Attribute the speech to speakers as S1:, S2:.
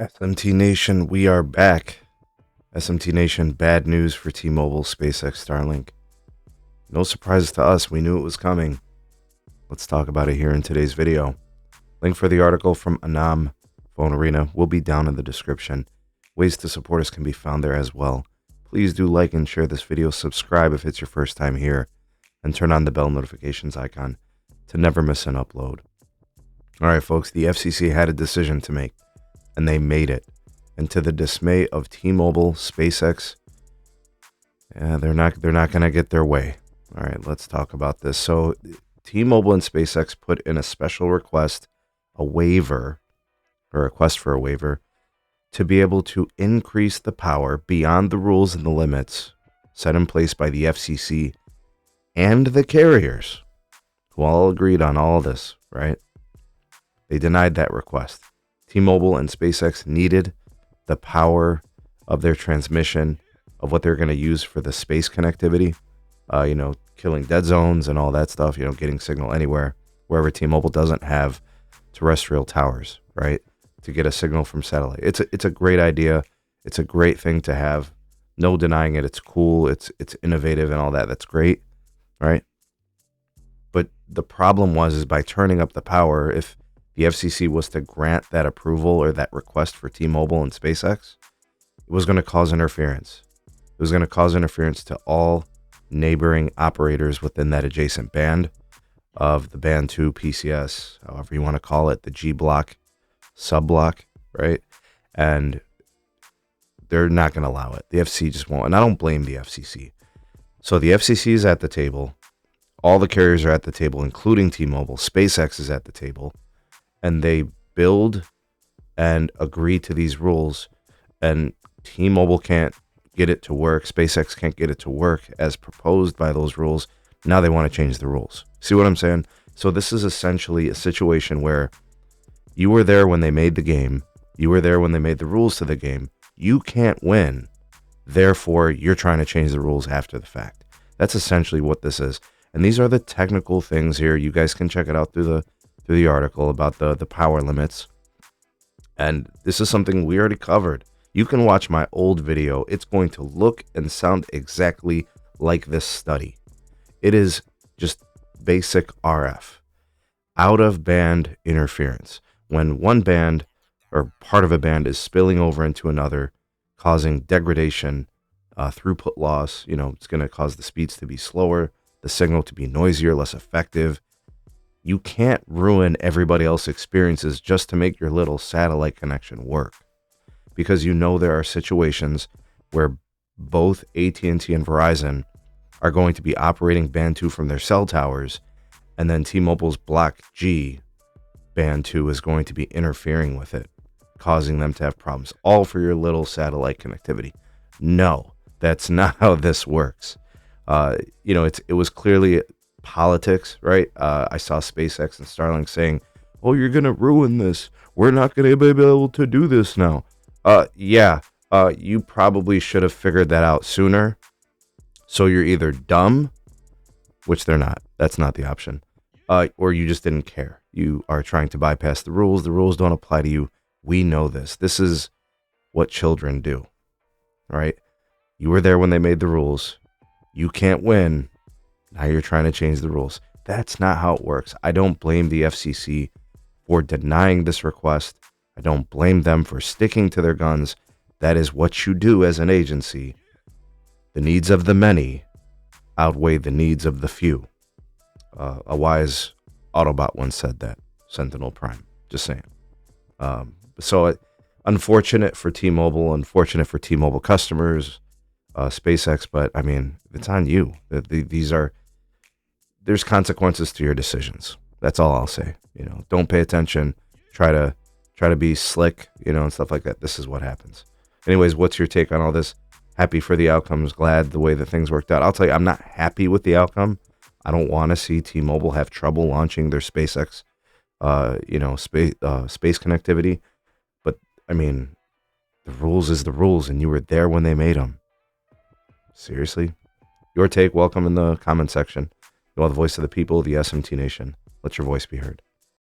S1: SMT Nation, we are back. SMT Nation, bad news for T-Mobile, SpaceX, Starlink. No surprise to us, we knew it was coming. Let's talk about it here in today's video. Link for the article from Anam Phone Arena will be down in the description. Ways to support us can be found there as well. Please do like and share this video, subscribe if it's your first time here, and turn on the bell notifications icon to never miss an upload. Alright folks, the FCC had a decision to make, and they made it. And to the dismay of T-Mobile, SpaceX, they're not going to get their way. All right, let's talk about this. So T-Mobile and SpaceX put in a special request, a request for a waiver, to be able to increase the power beyond the rules and the limits set in place by the FCC and the carriers, who all agreed on all this, right? They denied that request. T-Mobile and SpaceX needed the power of their transmission of what they're going to use for the space connectivity, killing dead zones and all that stuff, getting signal anywhere, wherever T-Mobile doesn't have terrestrial towers, right, to get a signal from satellite. It's a great idea. It's a great thing to have. No denying it. It's cool. It's innovative and all that. That's great, right? But the problem is by turning up the power, if the FCC was to grant that approval or that request for T-Mobile and SpaceX, it was going to cause interference. It was going to cause interference to all neighboring operators within that adjacent band of the Band 2 PCS, however you want to call it, the G block, sub block, right? And they're not going to allow it. The FCC just won't. And I don't blame the FCC. So the FCC is at the table. All the carriers are at the table, including T-Mobile. SpaceX is at the table. And they build and agree to these rules, and T-Mobile can't get it to work. SpaceX can't get it to work as proposed by those rules. Now they want to change the rules. See what I'm saying? So this is essentially a situation where you were there when they made the game. You were there when they made the rules to the game. You can't win. Therefore, you're trying to change the rules after the fact. That's essentially what this is. And these are the technical things here. You guys can check it out through the article about the power limits. And this is something we already covered. You can watch my old video. It's going to look and sound exactly like this study. It is just basic RF, out of band interference. When one band or part of a band is spilling over into another, causing degradation, throughput loss, it's going to cause the speeds to be slower, the signal to be noisier, less effective. You can't ruin everybody else's experiences just to make your little satellite connection work, because there are situations where both AT&T and Verizon are going to be operating Band 2 from their cell towers, and then T-Mobile's Block G Band 2 is going to be interfering with it, causing them to have problems, all for your little satellite connectivity. No, that's not how this works. It was clearly politics, right? I saw SpaceX and Starlink saying, "Oh, you're gonna ruin this. We're not gonna be able to do this now." You probably should have figured that out sooner. So you're either dumb, which they're not. That's not the option. Or you just didn't care. You are trying to bypass the rules. The rules don't apply to you. We know this. This is what children do, right? You were there when they made the rules. You can't win. Now you're trying to change the rules. That's not how it works. I don't blame the FCC for denying this request. I don't blame them for sticking to their guns. That is what you do as an agency. The needs of the many outweigh the needs of the few. A wise Autobot once said that. Sentinel Prime. Just saying. Unfortunate for T-Mobile, unfortunate for T-Mobile customers, SpaceX, but I mean, it's on you. There's consequences to your decisions. That's all I'll say. Don't pay attention. Try to be slick, and stuff like that. This is what happens. Anyways, what's your take on all this? Happy for the outcomes. Glad the way that things worked out. I'll tell you, I'm not happy with the outcome. I don't want to see T-Mobile have trouble launching their SpaceX, space connectivity. But I mean, the rules is the rules, and you were there when they made them. Seriously? Your take, welcome in the comment section. You are the voice of the people, the SMT Nation. Let your voice be heard.